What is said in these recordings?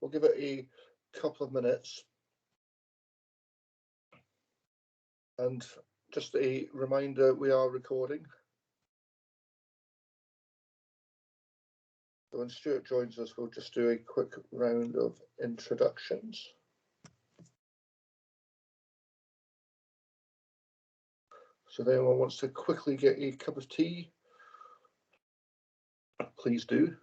we'll give it a couple of minutes. And just a reminder, we are recording. So when Stuart joins us, we'll just do a quick round of introductions. So if anyone wants to quickly get a cup of tea, please do.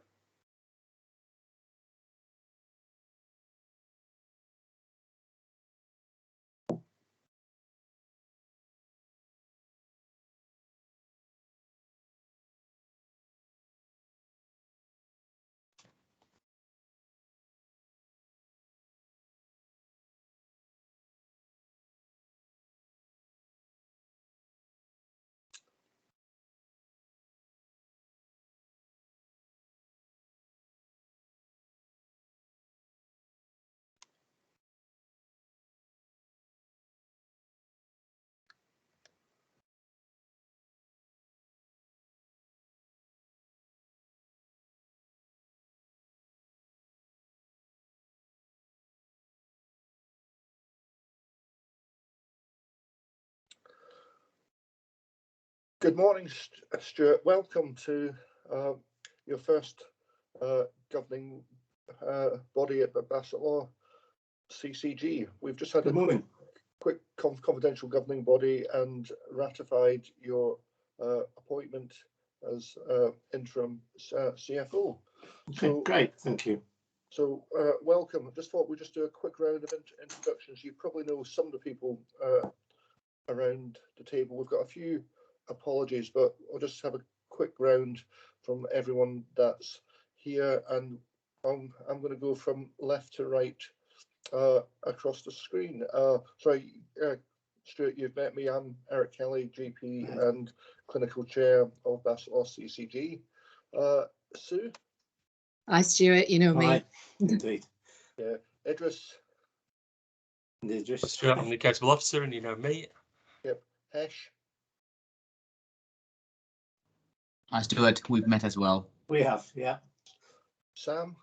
Good morning, Stuart. Welcome to your first governing body at the Bassetlaw CCG. We've just had a quick confidential governing body and ratified your appointment as interim CFO. Okay, so, great, thank you. So welcome. Just thought we'd just do a quick round of introductions. You probably know some of the people around the table. We've got a few apologies, but we'll just have a quick round from everyone that's here, and I'm going to go from left to right across the screen. Sorry, Stuart, you've met me. I'm Eric Kelly, GP and Clinical Chair of Bassetlaw CCG. Sue? Hi, Stuart, you know me. Hi, indeed. Yeah. Idris? Idris. Stuart, I'm the Accountable Officer, and you know me. Yep. Hesh? Hi, Stuart. We've met as well. We have, yeah. Sam?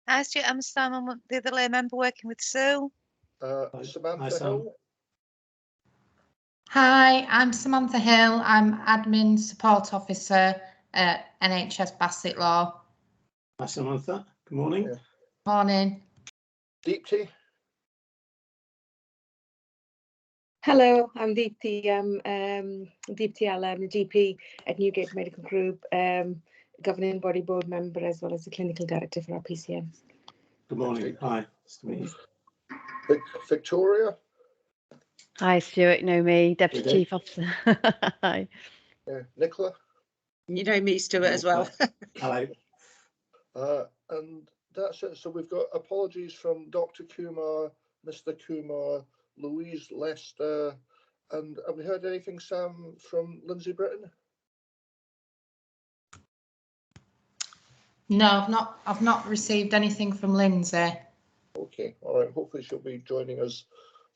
Hi, Stuart. I'm Sam. I'm the other lay member working with Sue. Samantha Hi, Sam. Hill? Hi, I'm Samantha Hill. I'm Admin Support Officer at NHS Bassetlaw. Hi, Samantha. Good morning. Yeah. Morning. Deepti? Hello, I'm Deepti. Deepti Al, I'm the GP at Newgate Medical Group, governing body board member as well as the clinical director for our PCN. Good morning. Hi. Nice to meet you. Victoria? Hi, Stuart. You know me, Deputy We do. Chief Officer. Hi. Nicola? You know me, Stuart, as well. Hello. And that's it. So we've got apologies from Dr. Kumar, Mr. Kumar, Louise Lester, and have we heard anything, Sam, from Lindsay Britton? No, I've not received anything from Lindsay. Okay, all right. Hopefully she'll be joining us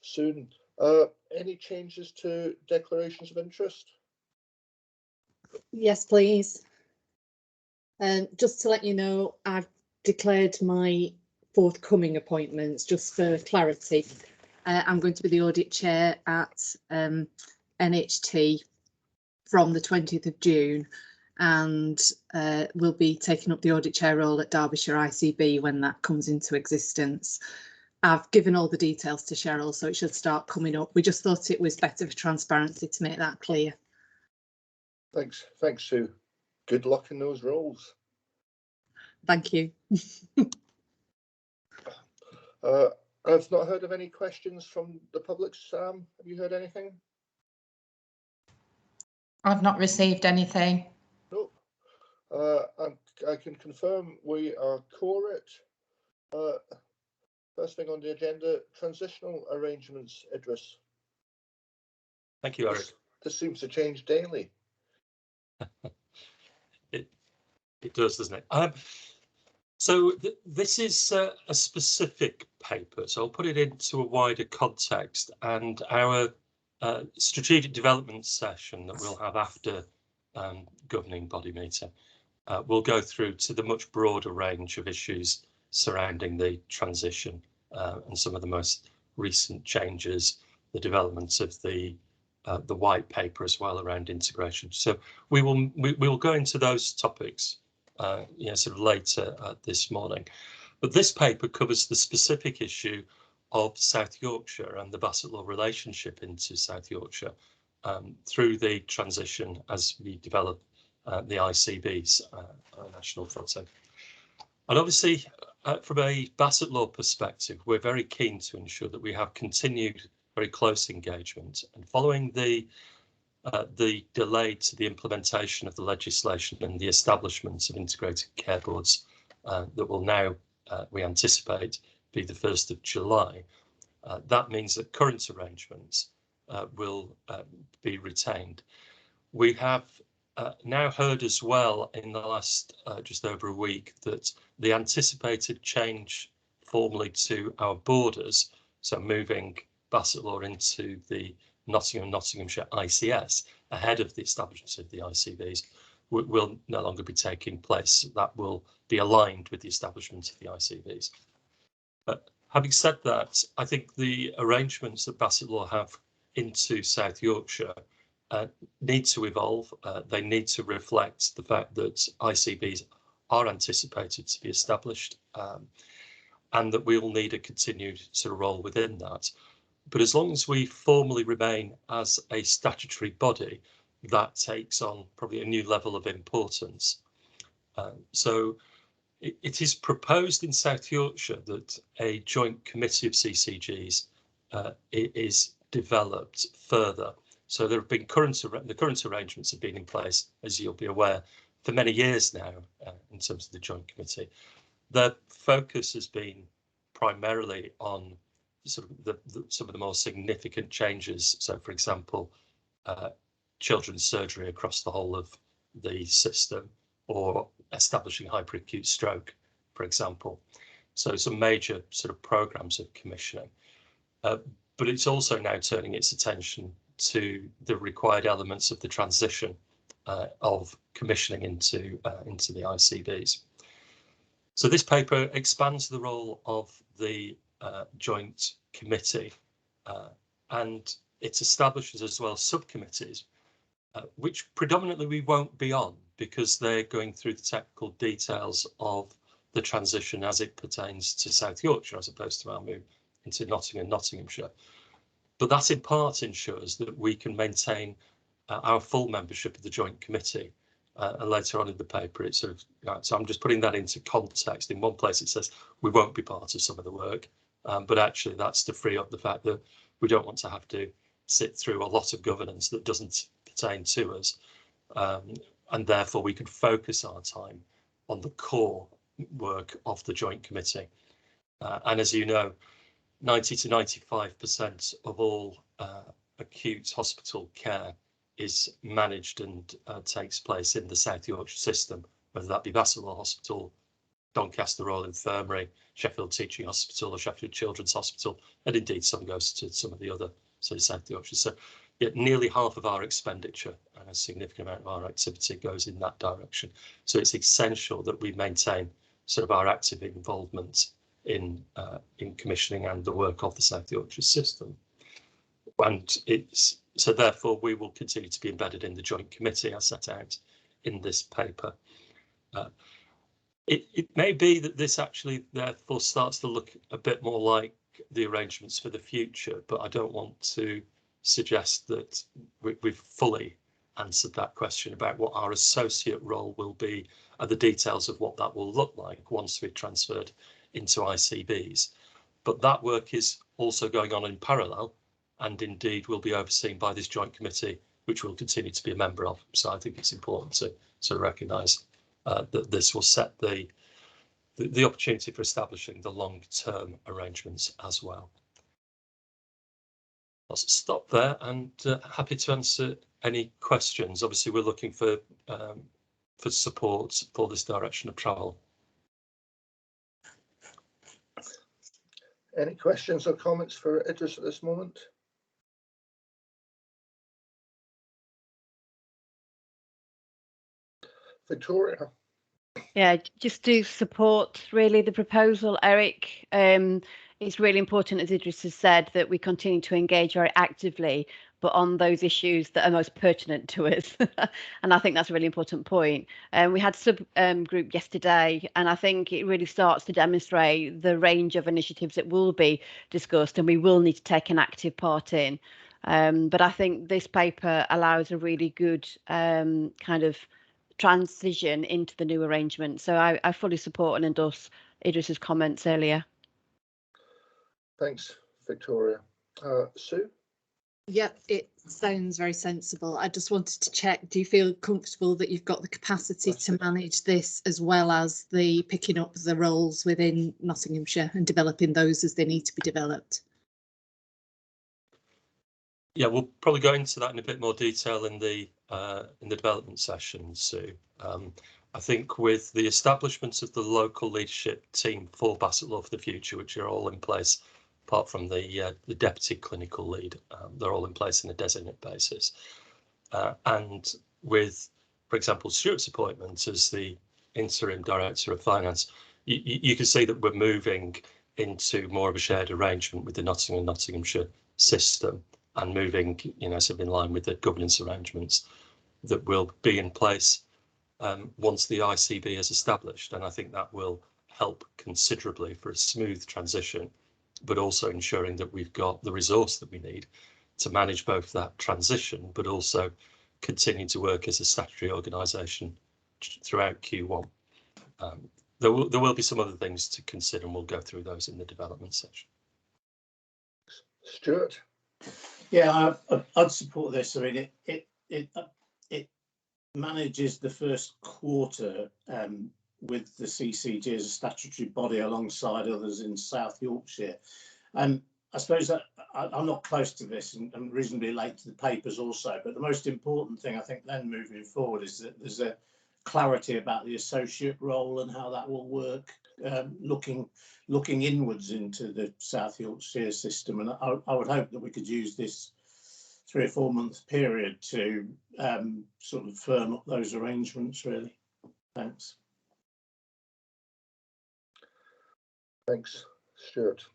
soon. Any changes to declarations of interest? Yes, please. Just to let you know, I've declared my forthcoming appointments just for clarity. I'm going to be the audit chair at NHT from the 20th of June, and will be taking up the audit chair role at Derbyshire ICB when that comes into existence. I've given all the details to Cheryl, so it should start coming up. We just thought it was better for transparency to make that clear. Thanks, Sue. Good luck in those roles. Thank you. I've not heard of any questions from the public. Sam, have you heard anything? I've not received anything. Nope. I can confirm we are quorate. First thing on the agenda, transitional arrangements, Idris. Thank you, Eric. This seems to change daily. It does, doesn't it? So this is a specific paper, so I'll put it into a wider context, and our strategic development session that we'll have after governing body meeting will go through to the much broader range of issues surrounding the transition and some of the most recent changes, the developments of the white paper as well around integration. So we will go into those topics sort of later this morning. But this paper covers the specific issue of South Yorkshire and the Bassetlaw relationship into South Yorkshire through the transition as we develop the ICBs, national footing. And obviously, from a Bassetlaw perspective, we're very keen to ensure that we have continued very close engagement. And following the delay to the implementation of the legislation and the establishment of integrated care boards that will now, we anticipate, be the 1st of July, that means that current arrangements will be retained. We have now heard as well in the last just over a week that the anticipated change formally to our borders, so moving Bassetlaw into the Nottinghamshire ICS ahead of the establishment of the ICBs, will no longer be taking place. That will be aligned with the establishment of the ICBs. Having said that, I think the arrangements that Bassetlaw have into South Yorkshire need to evolve. They need to reflect the fact that ICBs are anticipated to be established and that we will need a continued sort of role within that. But as long as we formally remain as a statutory body, that takes on probably a new level of importance. So it is proposed in South Yorkshire that a joint committee of CCGs is developed further. So there have been the current arrangements have been in place, as you'll be aware, for many years now in terms of the joint committee. Their focus has been primarily on sort of some of the more significant changes. So, for example, children's surgery across the whole of the system, or establishing hyperacute stroke, for example. So some major sort of programs of commissioning. But it's also now turning its attention to the required elements of the transition of commissioning into the ICBs. So this paper expands the role of the joint committee and it establishes as well subcommittees, which predominantly we won't be on because they're going through the technical details of the transition as it pertains to South Yorkshire as opposed to our move into Nottinghamshire. But that in part ensures that we can maintain our full membership of the joint committee. And later on in the paper, it's sort of, so I'm just putting that into context. In one place, it says we won't be part of some of the work, but actually that's to free up the fact that we don't want to have to sit through a lot of governance that doesn't pertain to us. And therefore we can focus our time on the core work of the joint committee. And as you know, 90 to 95% of all acute hospital care is managed and takes place in the South Yorkshire system, whether that be Bassetlaw Hospital, Doncaster Royal Infirmary, Sheffield Teaching Hospital or Sheffield Children's Hospital, and indeed some goes to some of the other sort of South Yorkshire. So yeah, nearly half of our expenditure and a significant amount of our activity goes in that direction. So it's essential that we maintain sort of our active involvement in commissioning and the work of the South Yorkshire system. And it's so therefore we will continue to be embedded in the joint committee as set out in this paper. It may be that this actually therefore starts to look a bit more like the arrangements for the future, but I don't want to suggest that we've fully answered that question about what our associate role will be and the details of what that will look like once we're transferred into ICBs. But that work is also going on in parallel and indeed will be overseen by this joint committee, which we'll continue to be a member of. So I think it's important to recognise that this will set the opportunity for establishing the long-term arrangements as well. I'll stop there and happy to answer any questions. Obviously, we're looking for support for this direction of travel. Any questions or comments for Idris at this moment? Victoria. Yeah, just to support really the proposal, Eric. It's really important, as Idris has said, that we continue to engage very actively, but on those issues that are most pertinent to us. And I think that's a really important point. We had sub group yesterday, and I think it really starts to demonstrate the range of initiatives that will be discussed and we will need to take an active part in. But I think this paper allows a really good kind of transition into the new arrangement. So I fully support and endorse Idris's comments earlier. Thanks, Victoria. Sue? Yep, it sounds very sensible. I just wanted to check, do you feel comfortable that you've got the capacity to manage this as well as the picking up the roles within Nottinghamshire and developing those as they need to be developed? Yeah, we'll probably go into that in a bit more detail in the development session, Sue. I think with the establishment of the local leadership team for Bassett Law for the Future, which are all in place, apart from the deputy clinical lead, they're all in place on a designate basis. And with, for example, Stuart's appointment as the interim director of finance, you can see that we're moving into more of a shared arrangement with the Nottinghamshire system, and moving, sort of in line with the governance arrangements that will be in place once the ICB is established. And I think that will help considerably for a smooth transition, but also ensuring that we've got the resource that we need to manage both that transition, but also continue to work as a statutory organisation throughout Q1. There will be some other things to consider, and we'll go through those in the development section. Stuart? Yeah, I'd support this. I mean, it manages the first quarter with the CCG as a statutory body alongside others in South Yorkshire. And I suppose that I'm not close to this and reasonably late to the papers also, but the most important thing I think then moving forward is that there's a clarity about the associate role and how that will work, looking inwards into the South Yorkshire system. And I would hope that we could use this 3 or 4 month period to sort of firm up those arrangements, really. Thanks. Thanks, Stuart.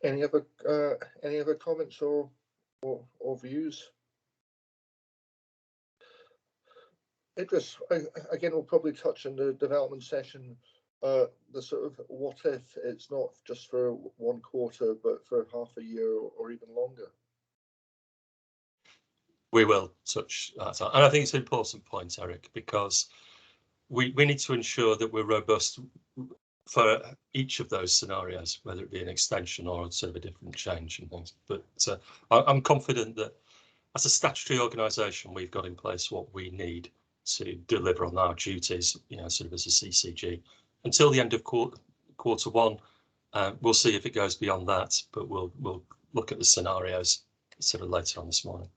Any other comments or views? Idris, again, we'll probably touch in the development session the sort of what if it's not just for 1 quarter, but for half a year or even longer. We will touch that, and I think it's an important point, Eric, because we need to ensure that we're robust for each of those scenarios, whether it be an extension or sort of a different change and things. But I'm confident that as a statutory organisation, we've got in place what we need to deliver on our duties, sort of as a CCG until the end of quarter 1. We'll see if it goes beyond that, but we'll look at the scenarios sort of later on this morning.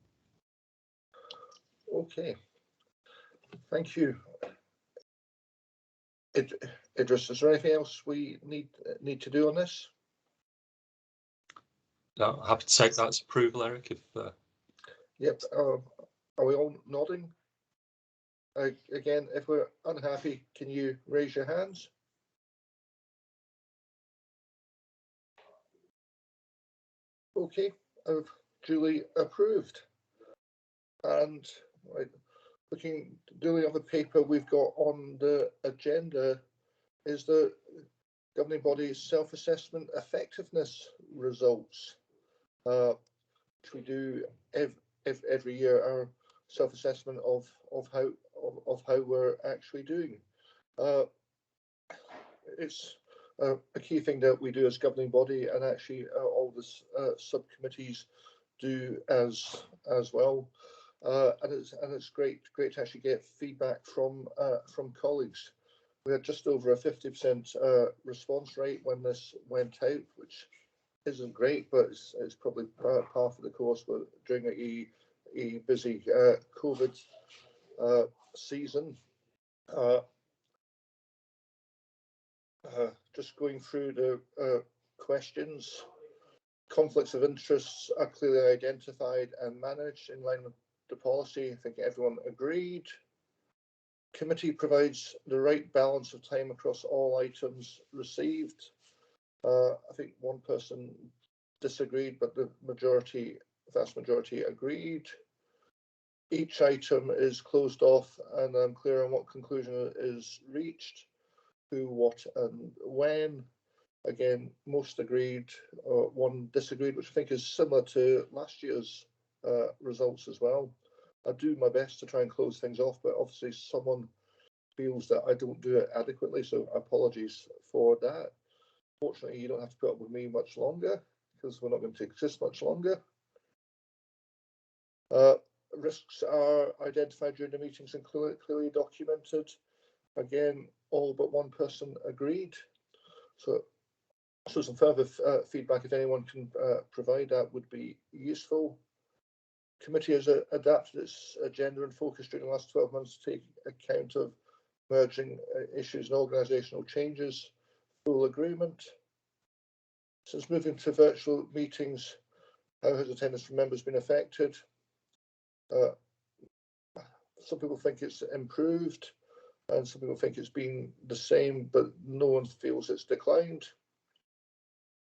Okay, thank you. Idris, is there anything else we need to do on this? No, happy to take that as approval, Eric. Yep. Are we all nodding? Again, if we're unhappy, can you raise your hands? Okay, I've duly approved. And looking duly on the paper we've got on the agenda is the governing body's self-assessment effectiveness results, which we do every year. Our self-assessment of how we're actually doing. It's a key thing that we do as governing body, and actually all the subcommittees do as well. And it's great to actually get feedback from colleagues. We had just over a 50% response rate when this went out, which isn't great, but it's probably par for the course. But during a busy COVID season, just going through the questions. Conflicts of interests are clearly identified and managed in line with the policy. I think everyone agreed. Committee provides the right balance of time across all items received. I think one person disagreed, but the vast majority agreed. Each item is closed off and I'm clear on what conclusion is reached, who, what and when. Again, most agreed, one disagreed, which I think is similar to last year's results as well. I do my best to try and close things off, but obviously someone feels that I don't do it adequately, so apologies for that. Fortunately, you don't have to put up with me much longer because we're not going to exist much longer. Risks are identified during the meetings and clearly documented. Again, all but one person agreed. So some further feedback, if anyone can provide that, would be useful. Committee has adapted its agenda and focus during the last 12 months to take account of merging issues and organisational changes. Full agreement. Since moving to virtual meetings, how has attendance from members been affected? Some people think it's improved and some people think it's been the same, but no one feels it's declined.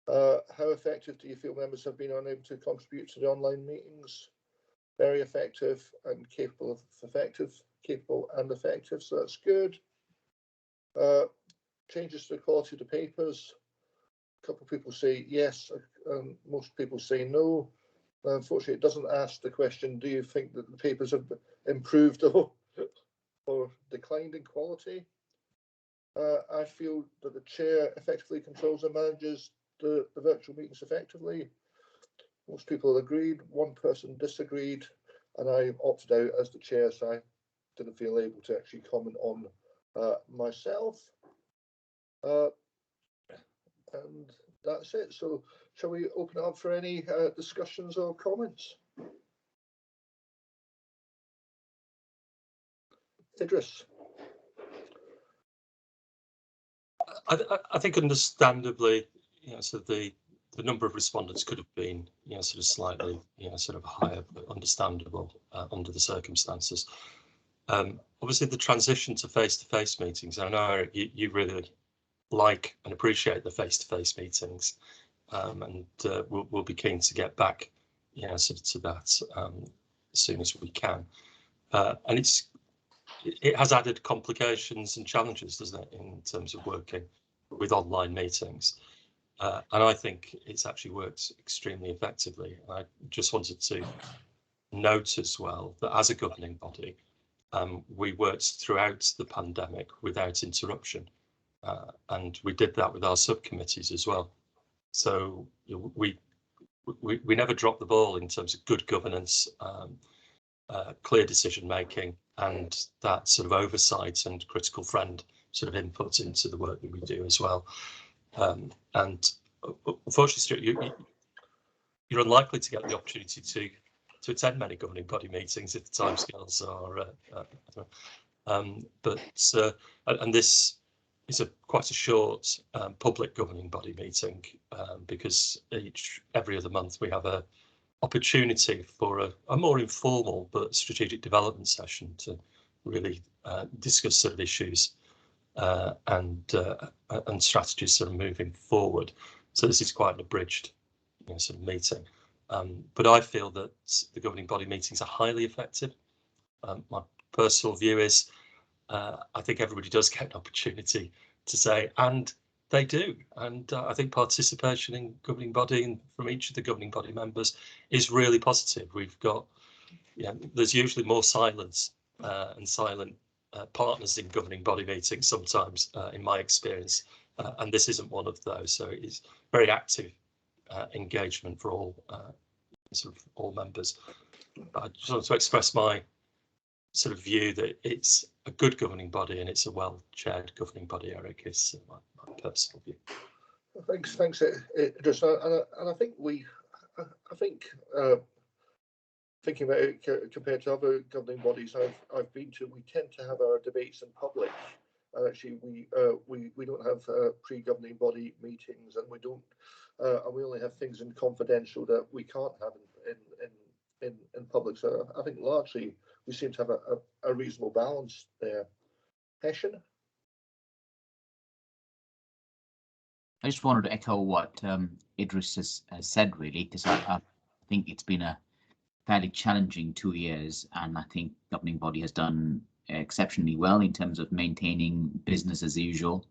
How effective do you feel members have been unable to contribute to the online meetings? Very effective and capable and effective, so that's good. Changes to the quality of the papers. A couple of people say yes, and most people say no. Unfortunately, it doesn't ask the question, do you think that the papers have improved or declined in quality? I feel that the chair effectively controls and manages the virtual meetings effectively. Most people agreed, one person disagreed, and I opted out as the chair, so I didn't feel able to actually comment on myself. And that's it. So shall we open it up for any discussions or comments? Idris. I think understandably, so the number of respondents could have been, sort of slightly, sort of higher, but understandable under the circumstances. Obviously, the transition to face-to-face meetings, I know you really like and appreciate the face-to-face meetings, and we'll be keen to get back, sort of to that as soon as we can. And it has added complications and challenges, doesn't it, in terms of working with online meetings. And I think it's actually worked extremely effectively. I just wanted to note as well that as a governing body, we worked throughout the pandemic without interruption. And we did that with our subcommittees as well. So we never dropped the ball in terms of good governance, clear decision making, and that sort of oversight and critical friend sort of input into the work that we do as well. And unfortunately, Stuart, you're unlikely to get the opportunity to attend many governing body meetings if the timescales are. And this is quite a short public governing body meeting because every other month we have a opportunity for a more informal but strategic development session to really discuss sort of issues and strategies sort of moving forward. So this is quite an abridged sort of meeting. But I feel that the governing body meetings are highly effective. My personal view is I think everybody does get an opportunity to say, and they do. And I think participation in governing body and from each of the governing body members is really positive. We've got, there's usually more silence and silent partners in governing body meetings sometimes, in my experience, and this isn't one of those. So it's very active engagement for all sort of all members. I just want to express my sort of view that it's a good governing body and it's a well-chaired governing body. Eric, is my personal view. Thanks, Idris. And I think thinking about it compared to other governing bodies I've been to, we tend to have our debates in public. And actually, we don't have pre-governing body meetings, and we don't, and we only have things in confidential that we can't have in public. So I think largely we seem to have a reasonable balance there. Hessian? I just wanted to echo what Idris has said, really, because I think it's been a fairly challenging 2 years, and I think governing body has done exceptionally well in terms of maintaining business as usual.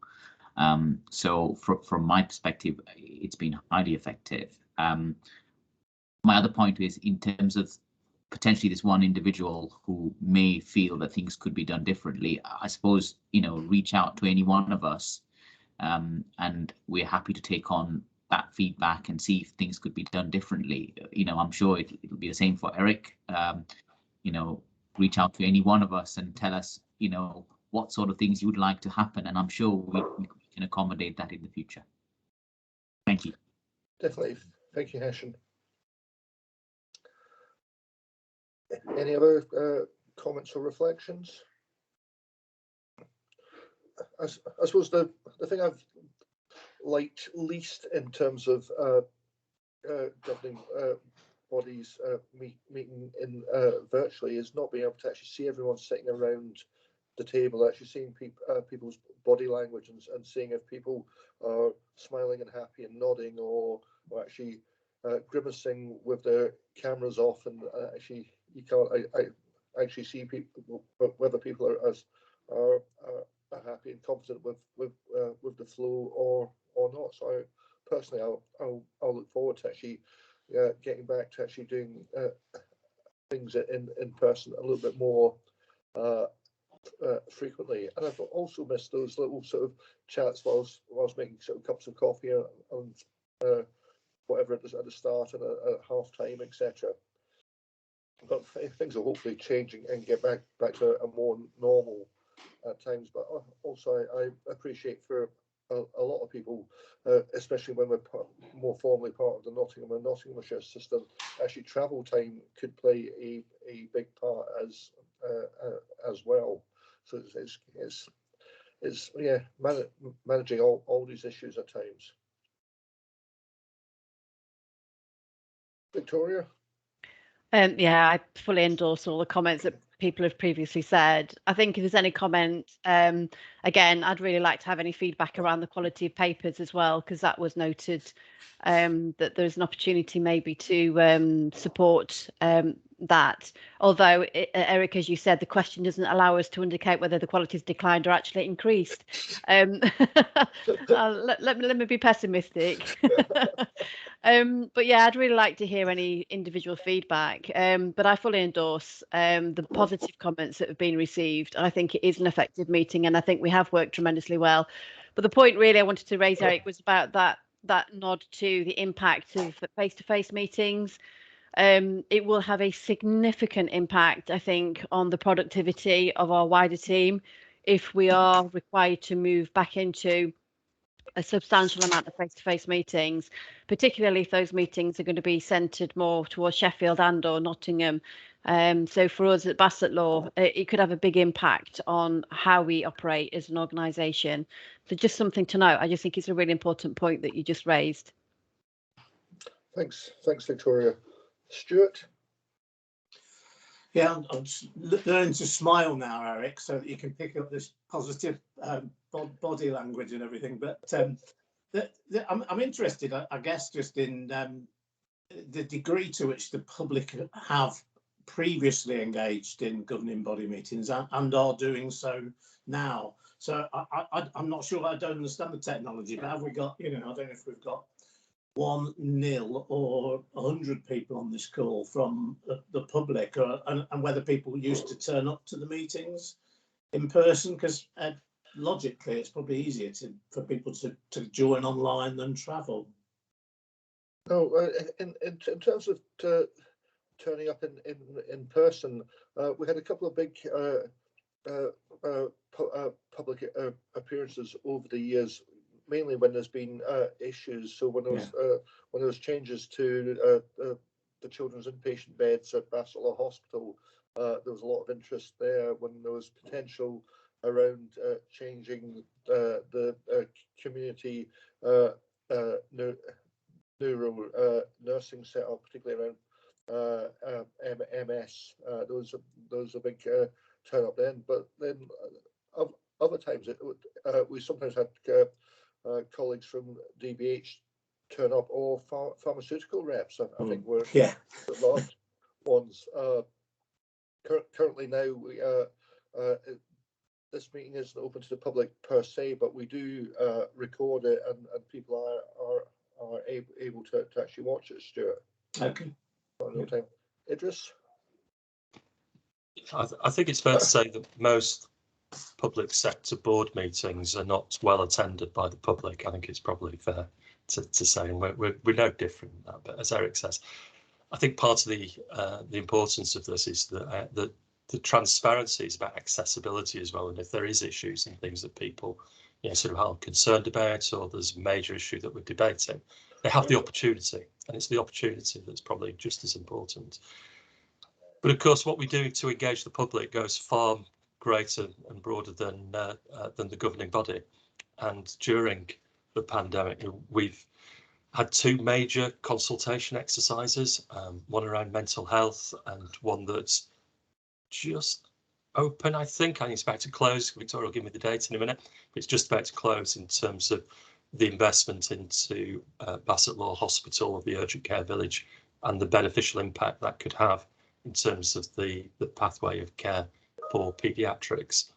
So from my perspective, it's been highly effective. My other point is in terms of potentially this one individual who may feel that things could be done differently. I suppose, reach out to any one of us, and we're happy to take on that feedback and see if things could be done differently. I'm sure it'll be the same for Eric. Reach out to any one of us and tell us, what sort of things you would like to happen, and I'm sure we can accommodate that in the future. Thank you. Definitely. Thank you, Hessian. Any other comments or reflections? I suppose the thing I've liked least in terms of governing bodies meeting in virtually is not being able to actually see everyone sitting around the table, actually seeing people's body language and seeing if people are smiling and happy and nodding or actually grimacing with their cameras off, and actually you can't actually see people whether people are happy and confident with the flow or not. So I personally I'll look forward to actually getting back to actually doing things in person a little bit more frequently. And I've also missed those little sort of chats whilst making sort of cups of coffee and whatever at the start and at half time, etc. But things are hopefully changing and get back to a more normal at times. But also I appreciate for a lot of people, especially when we're more formally part of the Nottingham and Nottinghamshire system, actually travel time could play a big part as well. So it's managing all these issues at times. Victoria? Yeah, I fully endorse all the comments that people have previously said. I think if there's any comment, again, I'd really like to have any feedback around the quality of papers as well, because that was noted that there's an opportunity maybe to support that. Although, Eric, as you said, the question doesn't allow us to indicate whether the quality has declined or actually increased. Let me be pessimistic. But yeah, I'd really like to hear any individual feedback. But I fully endorse the positive comments that have been received. I think it is an effective meeting, and I think we have worked tremendously well. But the point really I wanted to raise, Eric, was about that nod to the impact of face-to-face meetings. It will have a significant impact, I think, on the productivity of our wider team if we are required to move back into a substantial amount of face-to-face meetings, particularly if those meetings are going to be centred more towards Sheffield and or Nottingham. So for us at Bassetlaw, it could have a big impact on how we operate as an organisation. So just something to note. I just think it's a really important point that you just raised. Thanks, Victoria. Stuart? Yeah, I'm just learning to smile now, Eric, so that you can pick up this positive body language and everything. But I'm interested, I guess, just in the degree to which the public have previously engaged in governing body meetings and are doing so now. So I'm not sure, I don't understand the technology, but have we got, I don't know if we've got 1 nil or 100 people on this call from the public, and whether people used to turn up to the meetings in person, because logically it's probably easier for people to join online than travel. No, in terms of turning up in person, we had a couple of big public appearances over the years, mainly when there's been issues. So when there was changes to the children's inpatient beds at Bassetlaw Hospital, there was a lot of interest there. When there was potential around changing the community neuro nursing setup, particularly around MS, there was a big turn up then. But then other times we sometimes had colleagues from DBH turn up, or pharmaceutical reps. I think were Yeah. the large ones. Currently now, this meeting isn't open to the public per se, but we do record it, and people are able to actually watch it. Stuart. Okay. No time. Idris. I think it's fair to say that most public sector board meetings are not well attended by the public. I think it's probably fair to say, and we're no different in that. But as Eric says, I think part of the importance of this is that the transparency is about accessibility as well. And if there is issues and things that people, sort of are concerned about, or there's a major issue that we're debating, they have the opportunity, and it's the opportunity that's probably just as important. But of course, what we do to engage the public goes far greater and broader than the governing body. And during the pandemic, we've had two major consultation exercises, one around mental health and one that's just open, I think. It's about to close. Victoria will give me the date in a minute. But it's just about to close in terms of the investment into Bassett Law Hospital, the urgent care village, and the beneficial impact that could have in terms of the pathway of care for paediatrics.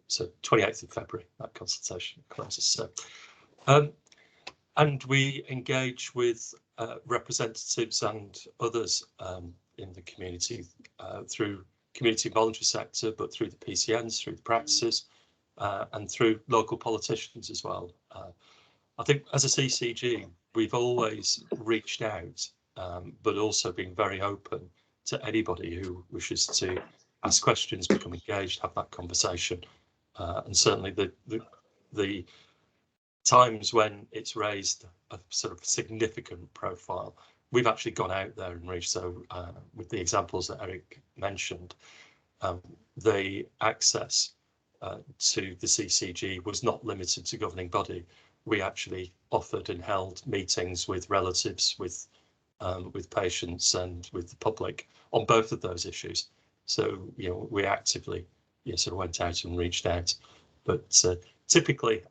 So 28th of February, that consultation closes. So, and we engage with representatives and others in the community through community voluntary sector, but through the PCNs, through the practices, and through local politicians as well. I think as a CCG, we've always reached out, but also been very open to anybody who wishes to ask questions, become engaged, have that conversation. And certainly the times when it's raised a sort of significant profile, we've actually gone out there and reached. So with the examples that Eric mentioned, the access to the CCG was not limited to governing body. We actually offered and held meetings with relatives, with patients, and with the public on both of those issues. So we actively sort of went out and reached out. But typically,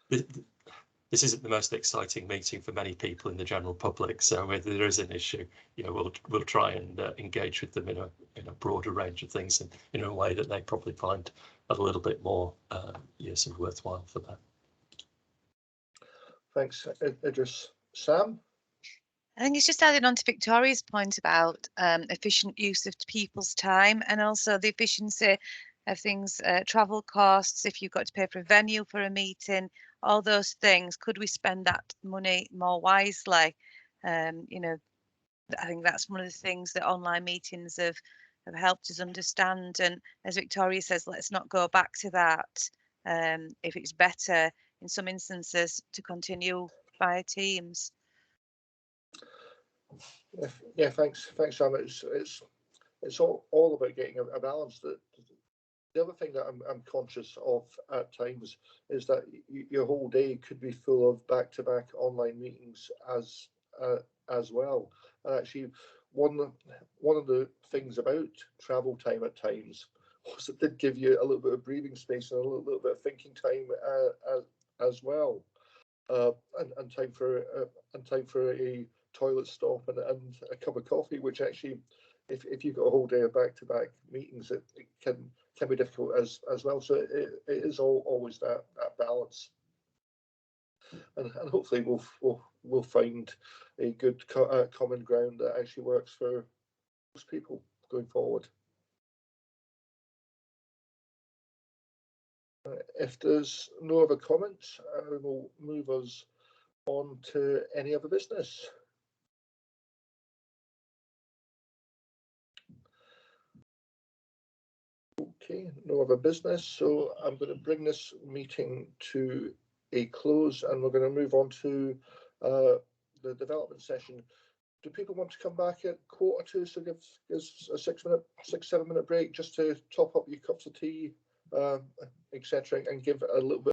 this isn't the most exciting meeting for many people in the general public. So if there is an issue, we'll try and engage with them in a broader range of things, and in a way that they probably find a little bit more sort of worthwhile for them. Thanks, Idris. Sam? I think it's just adding on to Victoria's point about efficient use of people's time, and also the efficiency of things, travel costs, if you've got to pay for a venue for a meeting, all those things. Could we spend that money more wisely? I think that's one of the things that online meetings have helped us understand. And as Victoria says, let's not go back to that if it's better in some instances to continue via Teams. Yeah, thanks, Sam. It's all about getting a balance. The other thing that I'm conscious of at times is that your whole day could be full of back-to-back online meetings as well. And actually, one of the things about travel time at times was it did give you a little bit of breathing space and a little bit of thinking time as well, and time for a toilet stop and a cup of coffee, which actually, if you've got a whole day of back-to-back meetings, it can be difficult as well. So it is always that balance, and hopefully we'll find a good common ground that actually works for most people going forward. If there's no other comments, I will move us on to any other business. Okay, no other business, so I'm going to bring this meeting to a close, and we're going to move on to the development session. Do people want to come back at 1:45, so give us a 6-7 minute break just to top up your cups of tea, etc., and give a little bit